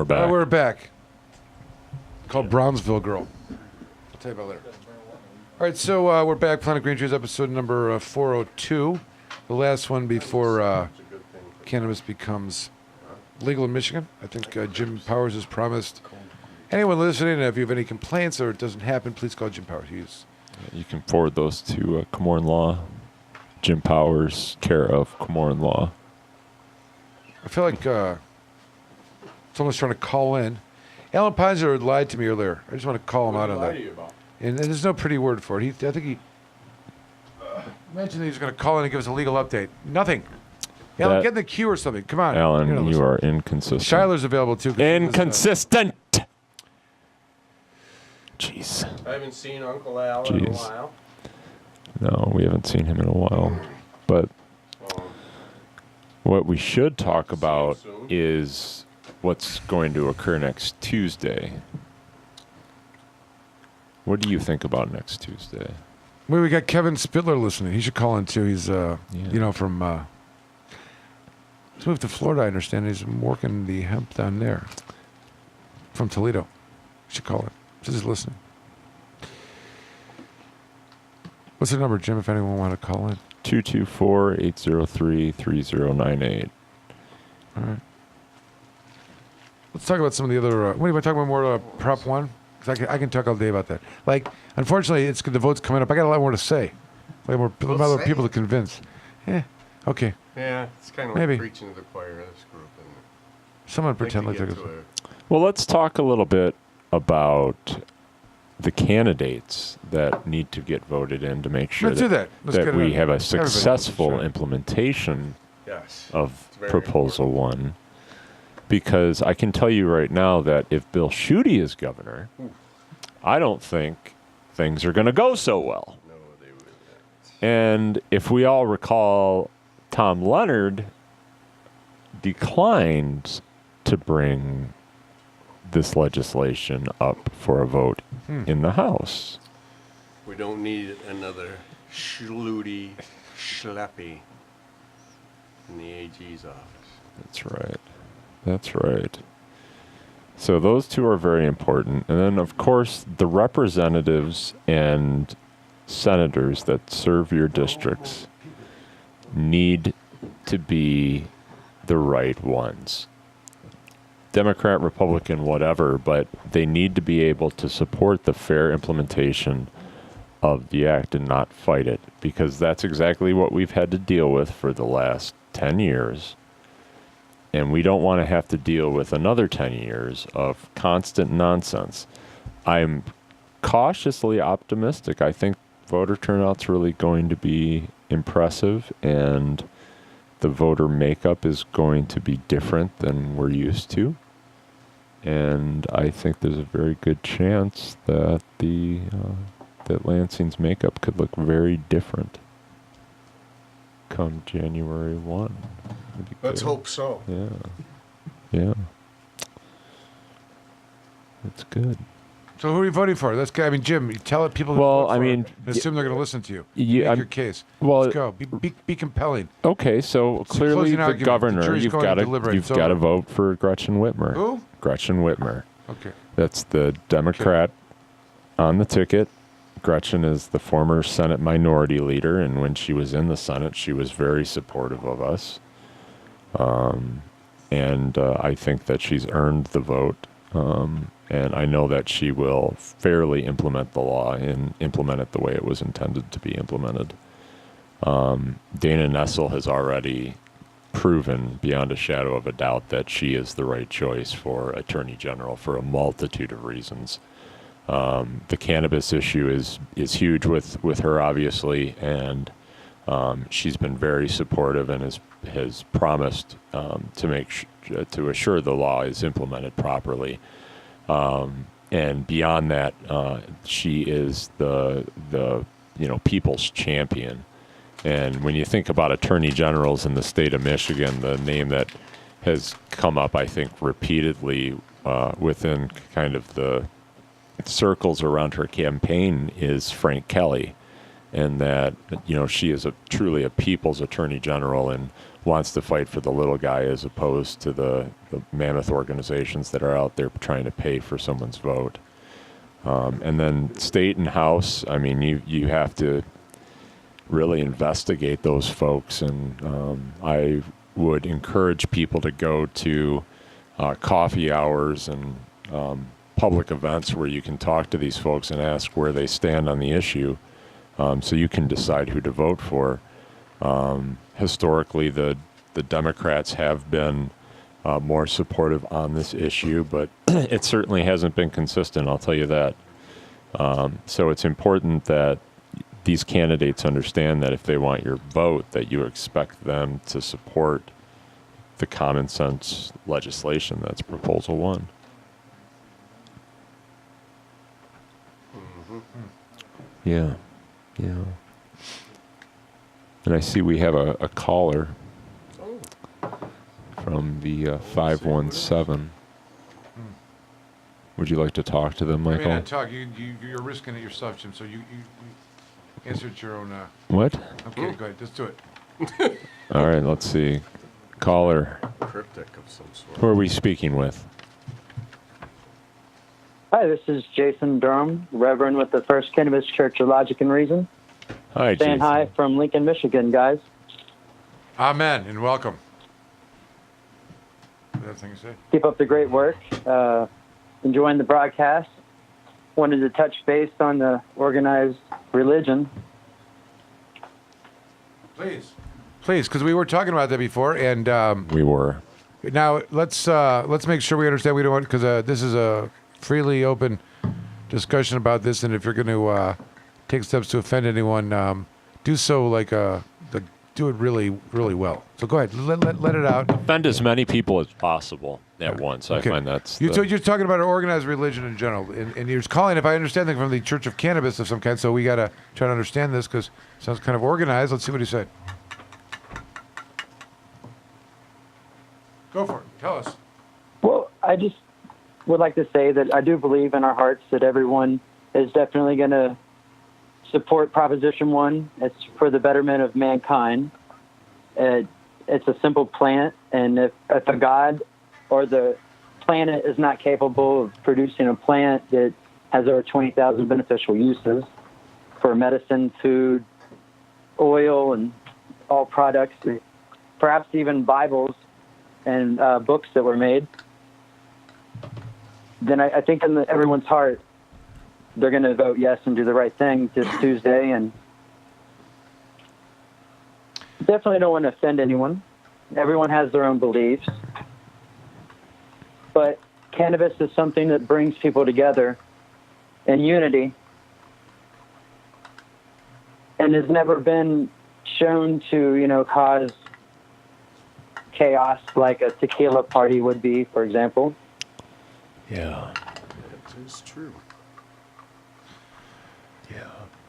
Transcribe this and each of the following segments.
We're back. We're back. Called Brownsville Girl. I'll tell you about it later. All right, so we're back. Planet Green Trees, episode number 402. The last one before cannabis becomes legal in Michigan. I think Jim Powers has promised. Anyone listening, if you have any complaints or it doesn't happen, please call Jim Powers. You can forward those to Camoran Law. Jim Powers, care of Camoran Law. I feel like someone's trying to call in. Alan Peinzer lied to me earlier. I just want to call him out on that. And there's no pretty word for it. I think he mentioned that he was going to call in and give us a legal update. Nothing. Alan, get in the queue or something. Come on. Alan, you are inconsistent. Shiler's available too. Inconsistent. Jeez. I haven't seen Uncle Al in a while. No, we haven't seen him in a while. But what we should talk about is what's going to occur next Tuesday. What do you think about next Tuesday? Well, we got Kevin Spittler listening. He should call in too. He's, from. He's moved to Florida, I understand. He's working the hemp down there. From Toledo. You should call in. This is listening. What's the number, Jim, if anyone want to call in? 224-803-3098. All right. Let's talk about some of the other... what do you want to talk about more Prop 1? Because I can talk all day about that. Like, unfortunately, the vote's coming up. I got a lot more to say. A lot more people to convince. Yeah, okay. Yeah, it's kind of Maybe. like preaching to the choir of this group. And Someone pretend like they're... Well, let's talk a little bit about the candidates that need to get voted in to make sure that we have a successful implementation of Proposal 1. Because I can tell you right now that if Bill Schuette is governor, I don't think things are going to go so well. No, they would not. And if we all recall, Tom Leonard declined to bring this legislation up for a vote in the House. We don't need another Schluty Schleppy in the AG's office. That's right. That's right. So those two are very important. And then, of course, the representatives and senators that serve your districts need to be the right ones. Democrat, Republican, whatever, but they need to be able to support the fair implementation of the act and not fight it, because that's exactly what we've had to deal with for the last 10 years. And we don't want to have to deal with another 10 years of constant nonsense. I'm cautiously optimistic. I think voter turnout's really going to be impressive, and the voter makeup is going to be different than we're used to. And I think there's a very good chance that that Lansing's makeup could look very different come January 1. Let's hope so. Yeah. Yeah. That's good. So who are you voting for? Let's go. I mean, Jim, you tell it people. Well, I mean, assume they're going to listen to you. Yeah, Make your case. Well, let's go. Be compelling. Okay, so clearly the governor, you've got to vote for Gretchen Whitmer. Who? Gretchen Whitmer. Okay. That's the Democrat on the ticket. Gretchen is the former Senate minority leader, and when she was in the Senate, she was very supportive of us. And I think that she's earned the vote. And I know that she will fairly implement the law and implement it the way it was intended to be implemented. Dana Nessel has already proven beyond a shadow of a doubt that she is the right choice for Attorney General for a multitude of reasons. The cannabis issue is huge with her, obviously, and she's been very supportive and has promised to assure the law is implemented properly. And beyond that, she is the people's champion. And when you think about attorney generals in the state of Michigan, the name that has come up, I think, repeatedly within kind of the circles around her campaign is Frank Kelly. And that, she is truly a people's attorney general and wants to fight for the little guy as opposed to the mammoth organizations that are out there trying to pay for someone's vote. And then state and House, I mean, you have to really investigate those folks. And I would encourage people to go to coffee hours and public events where you can talk to these folks and ask where they stand on the issue, so you can decide who to vote for. Historically, the Democrats have been more supportive on this issue, but it certainly hasn't been consistent, I'll tell you that. So it's important that these candidates understand that if they want your vote, that you expect them to support the common sense legislation that's Proposal 1. Yeah, yeah. And I see we have a caller from the 517. Would you like to talk to them, I Michael? mean, not talk. You're risking it yourself, Jim. So you answer at your own. What? Okay, go ahead. Let's do it. All right, let's see. Caller, Cryptic of some sort. who are we speaking with? Hi, this is Jason Durham, Reverend with the First Cannabis Church of Logic and Reason. Hi, Saying Jason. hi from Lincoln, Michigan, guys. Amen and welcome. That thing to say? Keep up the great work. Enjoying the broadcast. Wanted to touch base on the organized religion. Please, because we were talking about that before, and We were. now let's make sure we understand. We don't want because this is a freely open discussion about this, and if you're going to take steps to offend anyone, do so do it really, really well. So go ahead, let it out. Offend as many people as possible at once. Okay. I find that's You're talking about organized religion in general, and you're calling, if I understand it, from the Church of Cannabis of some kind. So we got to try to understand this because it sounds kind of organized. Let's see what he said. Go for it. Tell us. Well, I just would like to say that I do believe in our hearts that everyone is definitely going to support Proposition 1. It's for the betterment of mankind. It's a simple plant, and if a god or the planet is not capable of producing a plant that has over 20,000 beneficial uses for medicine, food, oil, and all products, perhaps even Bibles and books that were made, then I think in everyone's heart, they're going to vote yes and do the right thing this Tuesday. And definitely don't want to offend anyone. Everyone has their own beliefs. But cannabis is something that brings people together in unity and has never been shown to, cause chaos like a tequila party would be, for example. yeah. That is true.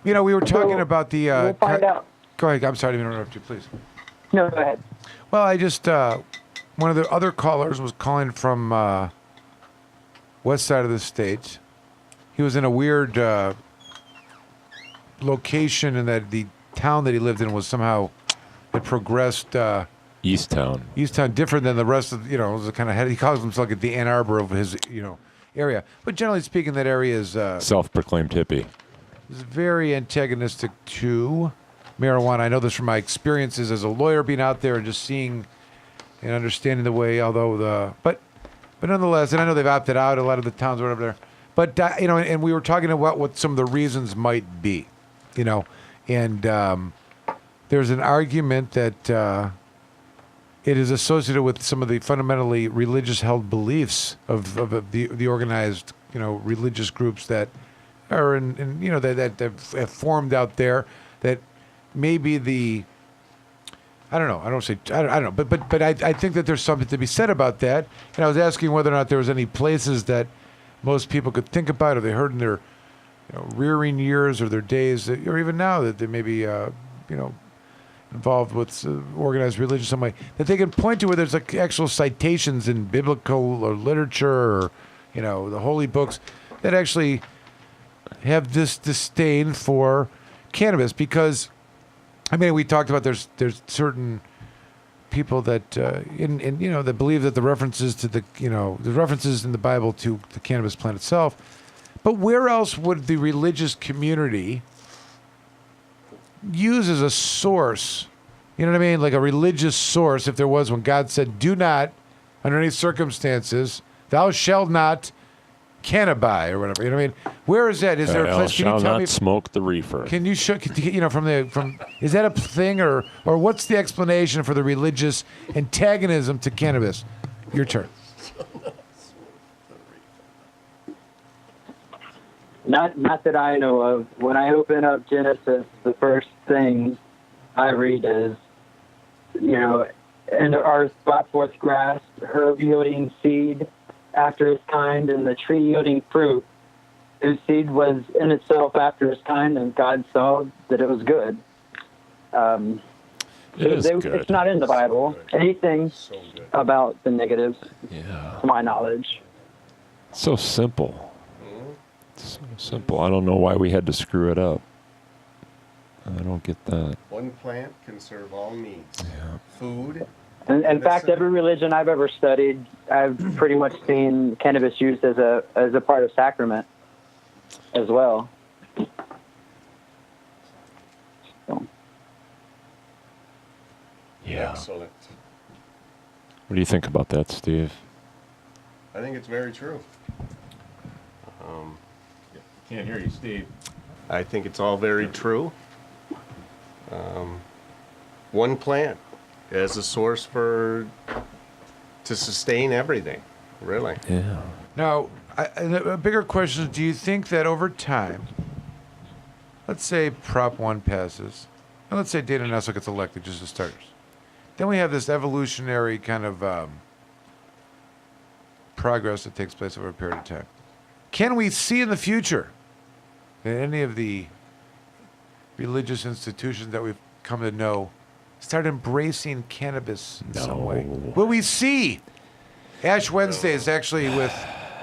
We were talking So, about the. we'll find out. Go ahead. I'm sorry to interrupt you, please. No, go ahead. Well, I just one of the other callers was calling from west side of the state. He was in a weird location, and that the town that he lived in was somehow it progressed. Easttown. Easttown different than the rest of it was kind of he calls himself like the Ann Arbor of his area, but generally speaking, that area is Self-proclaimed hippie. very antagonistic to marijuana. I know this from my experiences as a lawyer, being out there and just seeing and understanding the way. But nonetheless, and I know they've opted out a lot of the towns or whatever there. But and we were talking about what some of the reasons might be, and there's an argument that it is associated with some of the fundamentally religious held beliefs of the organized religious groups that are in that have formed out there, that maybe I don't know, but I think that there's something to be said about that. And I was asking whether or not there was any places that most people could think about, or they heard in their rearing years or their days, or even now that they may be involved with organized religion some way, that they can point to where there's like actual citations in biblical or literature or the holy books that actually have this disdain for cannabis. Because we talked about there's certain people that that believe that the references to the references in the Bible to the cannabis plant itself. But where else would the religious community use as a source? You know what I mean? Like a religious source, if there was one. God said, "Do not, under any circumstances, thou shalt not cannabi," or whatever. You know what I mean? Where is that? Is there a Thou place? Can you shall tell not me? smoke the reefer. Can you show? From is that a thing or what's the explanation for the religious antagonism to cannabis? Your turn. Not that I know of. When I open up Genesis, the first thing I read is, and the earth brought forth grass, herb yielding seed after its kind, and the tree yielding fruit, whose seed was in itself after its kind, and God saw that it was good. It's not in the Bible. Anything So good. about the negatives, Yeah. to my knowledge. So simple. So simple. I don't know why we had to screw it up. I don't get that. One plant can serve all needs. Yeah. Food. And in fact, every religion I've ever studied, I've pretty much seen cannabis used as a part of sacrament as well. So, Yeah. Excellent. What do you think about that, Steve? I think it's very true. Can't hear you, Steve. I think it's all very true. One plant as a source to sustain everything, really. Yeah. Now, a bigger question is: do you think that over time, let's say Prop 1 passes, and let's say Dana Nessel gets elected, just as starters, then we have this evolutionary kind of progress that takes place over a period of time. Can we see in the future that any of the religious institutions that we've come to know start embracing cannabis in some way? No. Will we see Ash Wednesdays actually with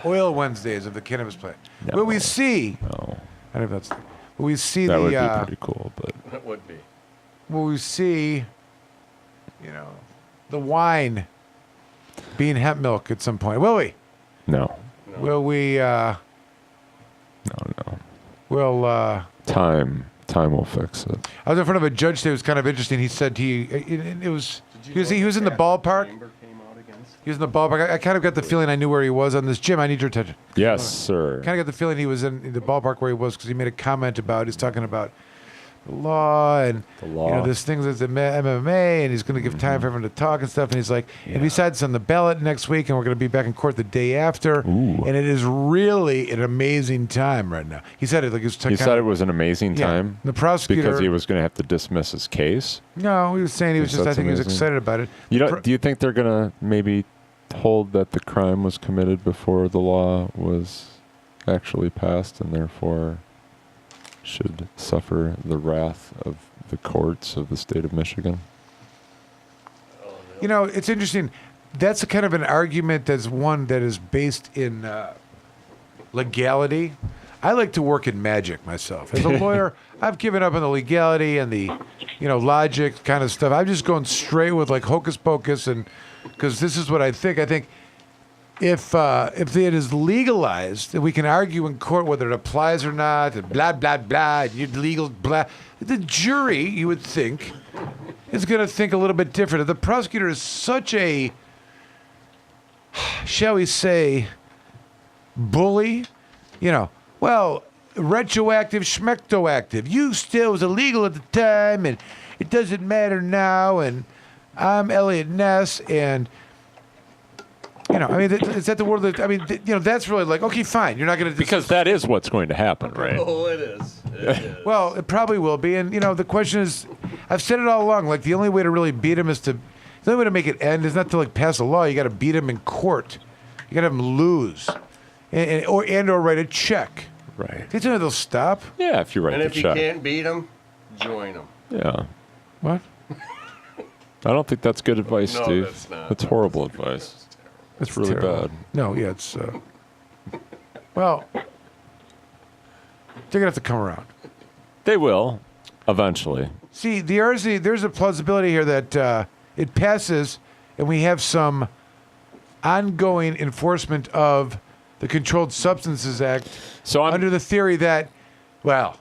Oil Wednesdays of the cannabis plant? No. Will we see? No. I don't know if that's. Will we see That would be the? pretty cool, but That would be. Will we see? The wine being hemp milk at some point? Will we? no. Will we? No. Will? Time will fix it. I was in front of a judge today. It was kind of interesting. He said it was. Did He was know in the Pat ballpark. Chamber came out against? He was in the ballpark. I kind of got the feeling I knew where he was on this. Jim, I need your attention. Yes, sir. Kind of got the feeling he was in the ballpark where he was because he made a comment about he's talking about the law and The law. this thing that's MMA and he's going to give time for everyone to talk and stuff and he's like and besides it's on the ballot next week and we're going to be back in court the day after Ooh. and it is really an amazing time right now. He said it like it was He said it was an amazing time The prosecutor because he was going to have to dismiss his case. no he was saying he was just I That's think he was amazing. excited about it. You The don't? Do you think they're going to maybe hold that the crime was committed before the law was actually passed and therefore should suffer the wrath of the courts of the state of Michigan? It's interesting. That's a kind of an argument that's one that is based in legality. I like to work in magic myself. As a lawyer, I've given up on the legality and the, logic kind of stuff. I'm just going straight with like hocus pocus, and because this is what I think. I think if it is legalized, we can argue in court whether it applies or not, and blah blah blah. You legal blah. The jury, you would think, is going to think a little bit different. If the prosecutor is such a, shall we say, bully, well, retroactive, schmectoactive. You still was illegal at the time, and it doesn't matter now. And I'm Elliot Ness, and is that the word that that's really like okay, fine. You're not going to Because that is what's going to happen, right? Oh, it is. It is. Well, it probably will be, and the question is, I've said it all along. Like the only way to really beat him the only way to make it end is not to like pass a law. You got to beat him in court. You got to have him lose, or write a check. Right. Think they'll stop? Yeah, if you write And the if you check. can't beat them, join them. Yeah. What? I don't think that's good advice, No, Steve. that's not. That's horrible advice. It's really terrible. bad. No, yeah, it's well, they're gonna have to come around. They will, eventually. See, there's a plausibility here that it passes and we have some ongoing enforcement of the Controlled Substances Act So I'm under the theory that, well,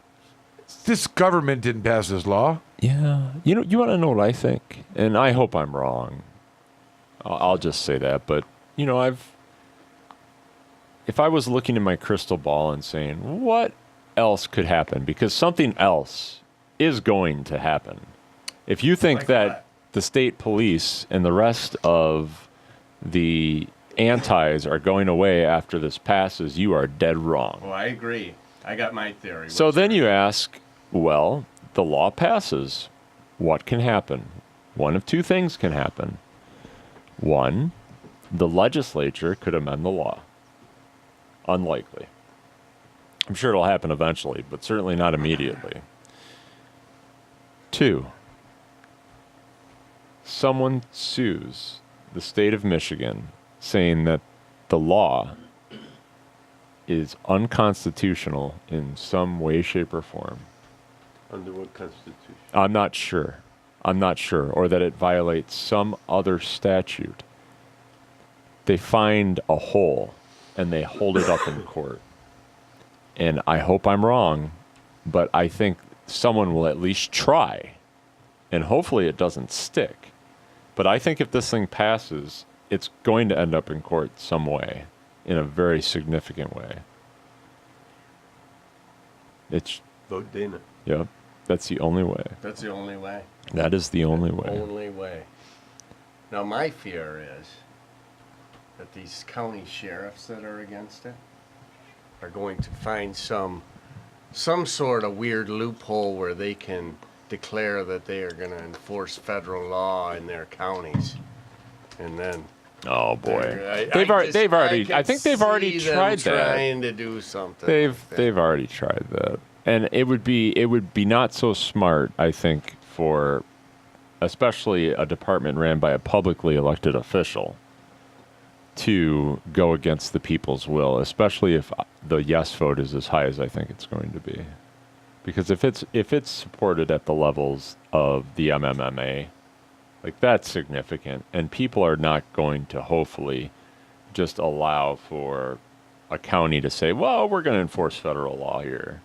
this government didn't pass this law. Yeah, you want to know what I think, and I hope I'm wrong. I'll just say that, but if I was looking in my crystal ball and saying what else could happen, because something else is going to happen. If you think Like that what? the state police and the rest of the antis are going away after this passes, you are dead wrong. Well, I agree. I got my theory. So What's then yours? you ask, well, the law passes. What can happen? One of two things can happen. One, the legislature could amend the law. Unlikely. I'm sure it'll happen eventually, but certainly not immediately. Two, someone sues the state of Michigan saying that the law is unconstitutional in some way, shape, or form. Under what constitution? I'm not sure. Or that it violates some other statute. They find a hole and they hold it up in court. And I hope I'm wrong, but I think someone will at least try. And hopefully it doesn't stick. But I think if this thing passes, it's going to end up in court some way, in a very significant way. It's, Vote Dana. yeah, that's the only way. That's the only way. That is the only way. Only way. Now, my fear is that these county sheriffs that are against it are going to find some sort of weird loophole where they can declare that they are going to enforce federal law in their counties, and then Oh boy, I I think they've already see them tried that. trying to do something. They've already tried that, and it would be not so smart, I think, for especially a department ran by a publicly elected official to go against the people's will, especially if the yes vote is as high as I think it's going to be. Because if it's supported at the levels of the MMMA, like that's significant, and people are not going to hopefully just allow for a county to say, "Well, we're going to enforce federal law here."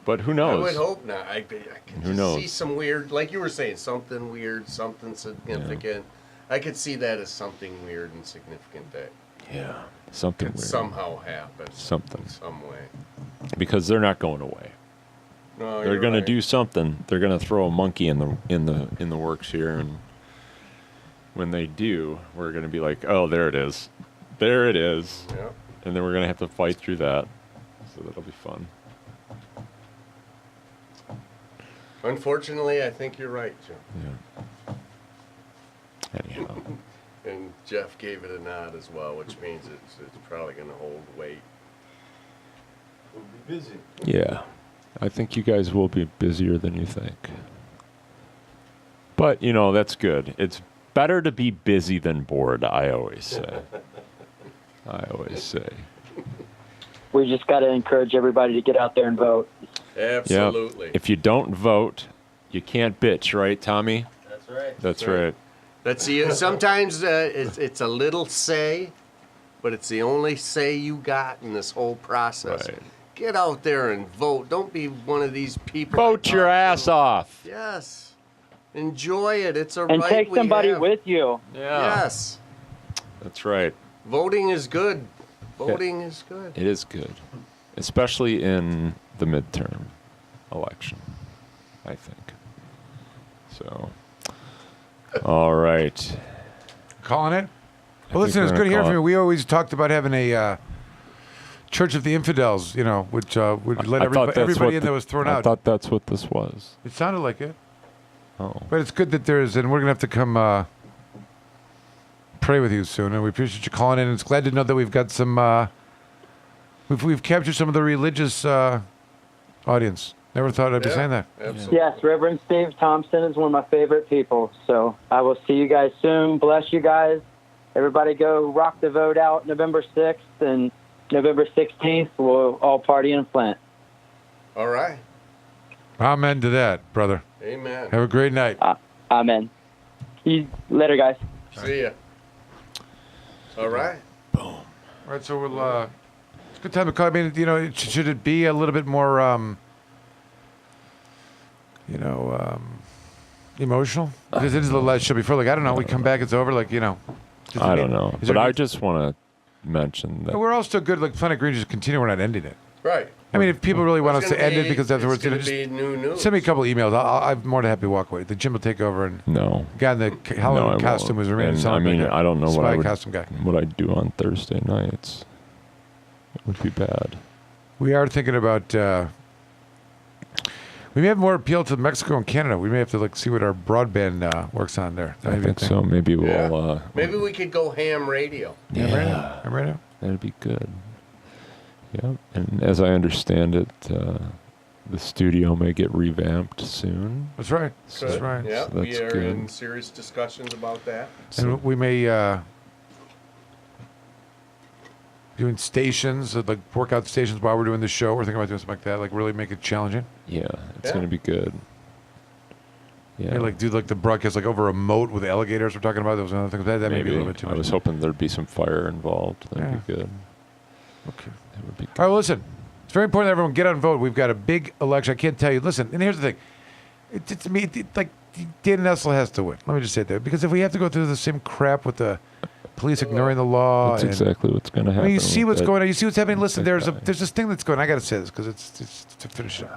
But who I knows? would hope not. I can Who just knows? see some weird, like you were saying, something weird, something significant. I could see that as something weird and significant that Yeah, something could weird. somehow happen. Something. In some way. Because they're not going away. No, They're you're going to right. do something. They're going to throw a monkey in the works here, and when they do, we're going to be like, "Oh, there it is, there it is," Yeah. and then we're going to have to fight through that. So that'll be fun. Unfortunately, I think you're right, Jim. Yeah. Anyhow, And Jeff gave it a nod as well, which means it's probably going to hold weight. We'll be busy. yeah, I think you guys will be busier than you think. But that's good. It's better to be busy than bored. I always say. We just got to encourage everybody to get out there and vote. Absolutely. Yeah. If you don't vote, you can't bitch, right, Tommy? That's right. That's right. Let's see. Sometimes it's a little say, but it's the only say you got in this whole process. Right. Get out there and vote. Don't be one of these people. Vote that your talk ass to- off. Yes. Enjoy it. It's a And right take we somebody have. with you. Yeah. Yes. That's right. Voting is good. Voting is good. It is good, especially in the midterm election, I think. So, all right. Calling it? I Well, think listen, we're it's gonna good to hear call from you. it. We always talked about having a Church of the Infidels, which would let I thought that's everybody what in that was thrown I out. thought that's what this was. It sounded like it. Oh, But it's good that there's, and we're going to have to come pray with you soon. And we appreciate you calling in. And it's glad to know that we've got some, we've captured some of the religious audience. Never thought I'd be Yeah. saying that. Absolutely. Yes, Reverend Steve Thompson is one of my favorite people. So I will see you guys soon. Bless you guys. Everybody go rock the vote out November 6th and November 16th. We'll all party in Flint. All right. Amen to that, brother. Amen. Have a great night. Amen. Later, guys. See ya. All right. All right, so we'll. It's a good time to call. I mean, should it be a little bit more, emotional? Because it is the last show before. Like, I don't know. We come back, it's over. Like, I don't know. is But there I any- just want to mention that. We're all still good. Like, Planet Green, just continue. We're not ending it. Right. I mean, if people really want It's us to gonna end it be- because afterwards, it's just gonna be new news. send me a couple emails. I'm more than happy to walk away. The Jim will take over, and No. the guy in the No, Halloween I costume won't. was remaining And, silent. I mean, like a I don't know what I spy would, costume guy. what I do on Thursday nights. It would be bad. We are thinking about. We may have more appeal to Mexico and Canada. We may have to see what our broadband works on there. I think so. Maybe we'll. Yeah. Maybe we could go ham radio. Yeah, right now. That'd be good. Yeah, and as I understand it, the studio may get revamped soon. That's right. Good. That's right. Yeah, So we that's are good. in serious discussions about that. And we may doing stations, like workout stations while we're doing the show. We're thinking about doing something like that, like really make it challenging. Yeah, it's Yeah. gonna be good. Yeah, Yeah, do the broadcast over a moat with alligators. We're talking about those other things. That may be maybe. a little bit too I much. was hoping there'd be some fire involved. That'd be good. Okay. That would be good. All right, well, listen. It's very important that everyone get out and vote. We've got a big election. I can't tell you. Listen, and here's the thing. To me, Dan Nessel has to win. Let me just say that. Because if we have to go through the same crap with the police ignoring the law. That's and, exactly what's going to I happen. mean, you see with what's that. going on. You see what's happening. Listen, that there's guy. this thing that's going on. I got to say this because it's to finish it.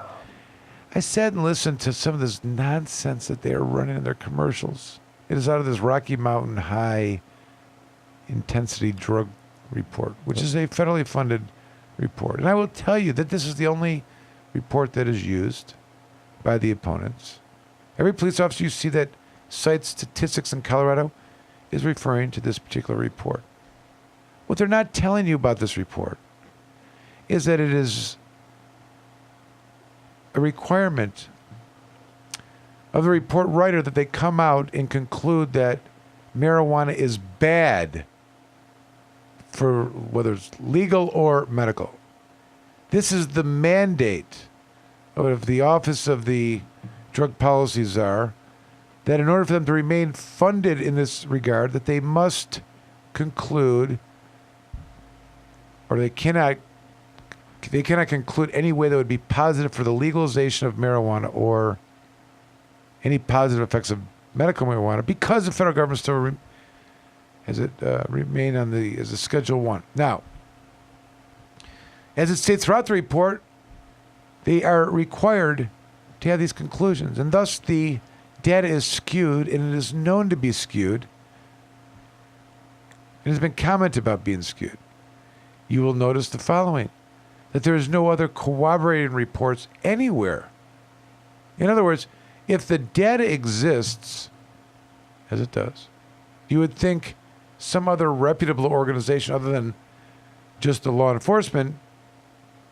I sat and listened to some of this nonsense that they are running in their commercials. It is out of this Rocky Mountain High Intensity Drug Report, which is a federally funded report. And I will tell you that this is the only report that is used by the opponents. Every police officer you see that cites statistics in Colorado is referring to this particular report. What they're not telling you about this report is that it is a requirement of the report writer that they come out and conclude that marijuana is bad for whether it's legal or medical. This is the mandate of the Office of the Drug Policy Czar, that in order for them to remain funded in this regard, that they must conclude, or they cannot conclude any way that would be positive for the legalization of marijuana or any positive effects of medical marijuana, because the federal government still remain on as a Schedule 1. Now, as it states throughout the report, they are required to have these conclusions, and thus the data is skewed, and it is known to be skewed. It has been commented about being skewed. You will notice the following: that there is no other corroborating reports anywhere. In other words, if the data exists, as it does, you would think some other reputable organization other than just the law enforcement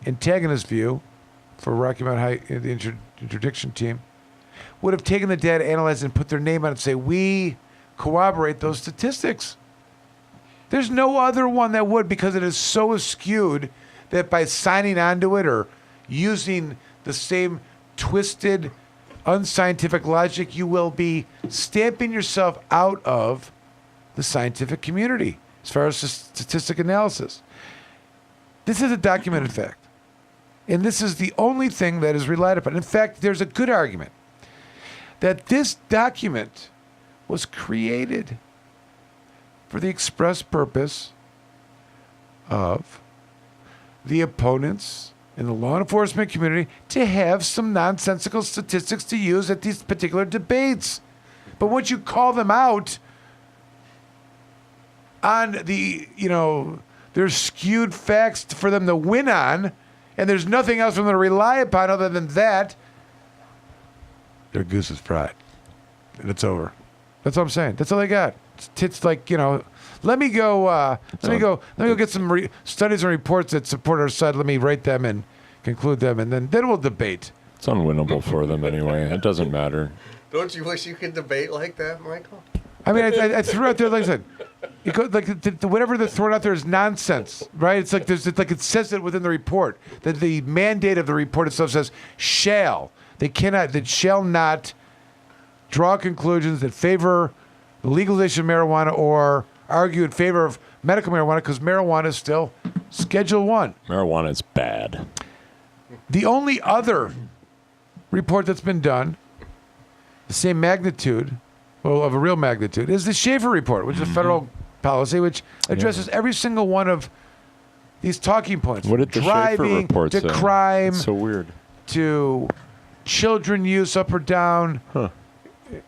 antagonist view for Rocky Mountain High, the interdiction team, would have taken the data, analyzed it, and put their name on it and say, we corroborate those statistics. There's no other one that would, because it is so skewed that by signing onto it or using the same twisted, unscientific logic, you will be stamping yourself out of the scientific community as far as statistic analysis. This is a documented fact. And this is the only thing that is relied upon. In fact, there's a good argument that this document was created for the express purpose of the opponents in the law enforcement community to have some nonsensical statistics to use at these particular debates. But once you call them out on the, there's skewed facts for them to win on, and there's nothing else for them to rely upon other than that, their goose is fried. And it's over. That's all I'm saying. That's all they got. It's like, let me go get some studies and reports that support our side. Let me write them and conclude them, and then we'll debate. It's unwinnable for them anyway. It doesn't matter. Don't you wish you could debate like that, Michael? I mean, I threw out there, like I said, whatever they're throwing out there is nonsense, right? It's like it says it within the report that the mandate of the report itself says shall not draw conclusions that favor the legalization of marijuana or argue in favor of medical marijuana because marijuana is still Schedule 1. Marijuana is bad. The only other report that's been done, the same magnitude, well, of a real magnitude, is the Schaefer report, which is a federal policy which addresses every single one of these talking points. What did the Schaefer driving report to say? crime It's so weird. to children use up or down. Huh.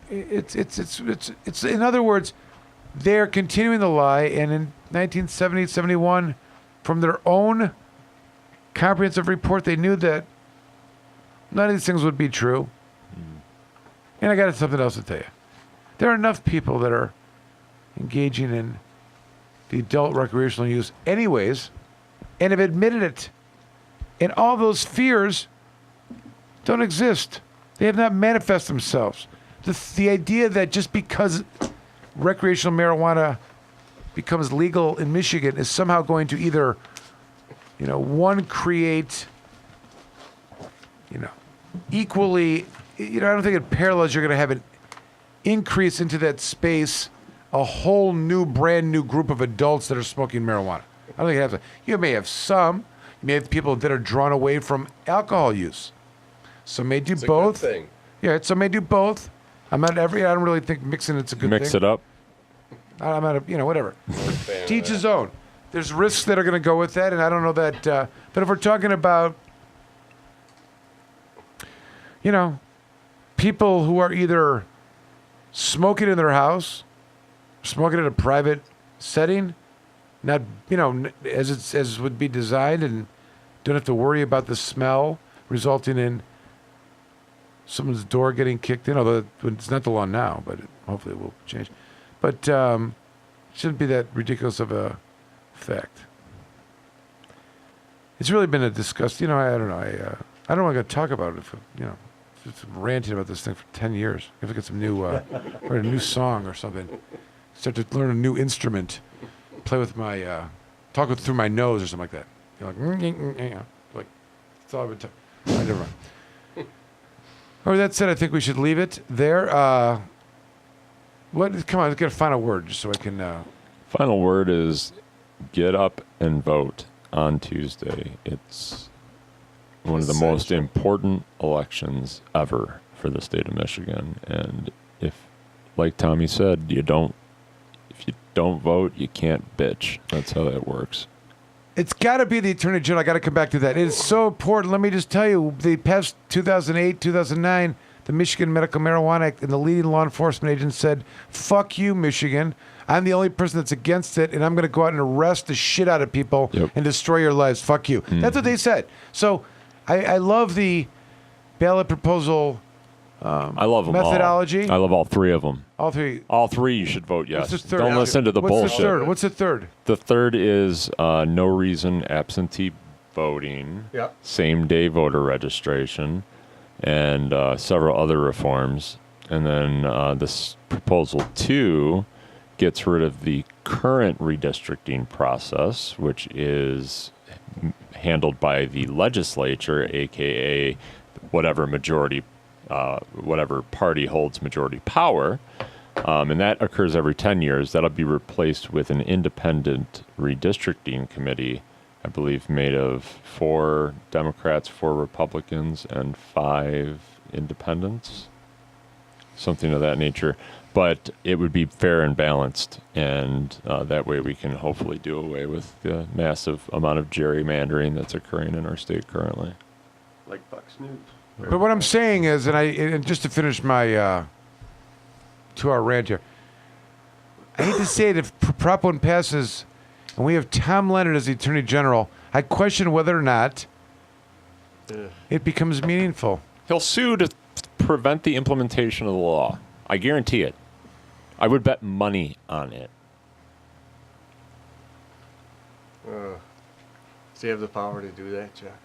It's in other words, they're continuing the lie, and in 1970, 71, from their own comprehensive report, they knew that none of these things would be true. And I got something else to tell you. There are enough people that are engaging in the adult recreational use anyways, and have admitted it. And all those fears don't exist. They have not manifest themselves. The idea that just because recreational marijuana becomes legal in Michigan is somehow going to either, one, create, equally, I don't think it parallels. You're going to have an increase into that space, a whole new, brand new group of adults that are smoking marijuana. I don't think it happens. You may have some. You may have people that are drawn away from alcohol use. Some may do both. Good thing. Yeah, some may do both. I don't really think mixing it's a good thing. Mix it up. I'm not whatever. Fan of Teach that. his own. There's risks that are going to go with that, and I don't know that. But if we're talking about, people who are either smoking in their house, smoking in a private setting, not as would be designed, and don't have to worry about the smell resulting in someone's door getting kicked in, although it's not the law now, but hopefully it will change. But it shouldn't be that ridiculous of a fact. It's really been a disgust. I don't know. I don't want to talk about it. If just ranting about this thing for 10 years. If I get some new, or a new song or something, start to learn a new instrument, play with my, talk through my nose or something like that. Like that's all I've been talking. Never mind. All right, that said, I think we should leave it there. Come on, let's get a final word just so I can. Final word is get up and vote on Tuesday. It's one of the most important elections ever for the state of Michigan. And if, like Tommy said, if you don't vote, you can't bitch. That's how that works. It's got to be the Attorney General. I got to come back to that. It is so important. Let me just tell you, the past 2008, 2009, the Michigan Medical Marijuana Act and the leading law enforcement agents said, fuck you, Michigan. I'm the only person that's against it, and I'm going to go out and arrest the shit out of people and destroy your lives. Fuck you. Mm-hmm. That's what they said. So I love the ballot proposal I love them methodology. all. I love all three of them. All three. All three you should vote yes. What's the third? Don't listen to the bullshit. What's the third? The third is no reason absentee voting, Yep. same day voter registration, and several other reforms. And then this proposal 2 gets rid of the current redistricting process, which is handled by the legislature, aka whatever party holds majority power. And that occurs every 10 years. That'll be replaced with an independent redistricting committee, I believe, made of 4 Democrats, 4 Republicans, and 5 independents. Something of that nature. But it would be fair and balanced, and that way we can hopefully do away with the massive amount of gerrymandering that's occurring in our state currently. Like Fox News. But what I'm saying is, and just to finish my 2-hour rant here, I hate to say it, if Prop 1 passes and we have Tom Leonard as the Attorney General, I question whether or not it becomes meaningful. He'll sue to prevent the implementation of the law. I guarantee it. I would bet money on it. Does he have the power to do that, Jack?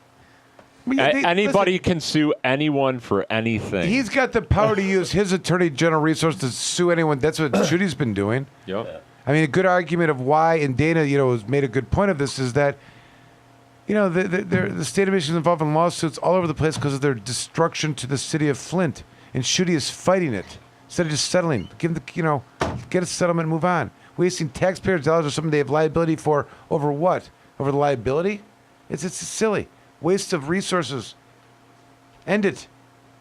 Anybody can sue anyone for anything. He's got the power to use his Attorney General resource to sue anyone. That's what Judy's been doing. Yep. I mean, a good argument of why, and Dana, has made a good point of this, is that, the state of Michigan is involved in lawsuits all over the place because of their destruction to the city of Flint. And Judy is fighting it instead of just settling. Give them Get a settlement and move on. Wasting taxpayers' dollars or something they have liability for over what? Over the liability? It's silly. Waste of resources. End it.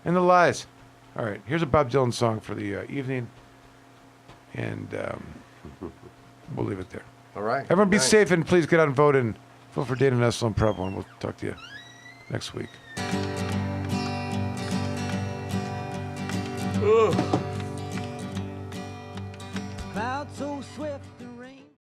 End the lies. All right, here's a Bob Dylan song for the evening. And we'll leave it there. All right. Everyone be Nice. safe and please get out and vote and vote for Dana Nessel and Prep One. We'll talk to you next week. Cloud so swift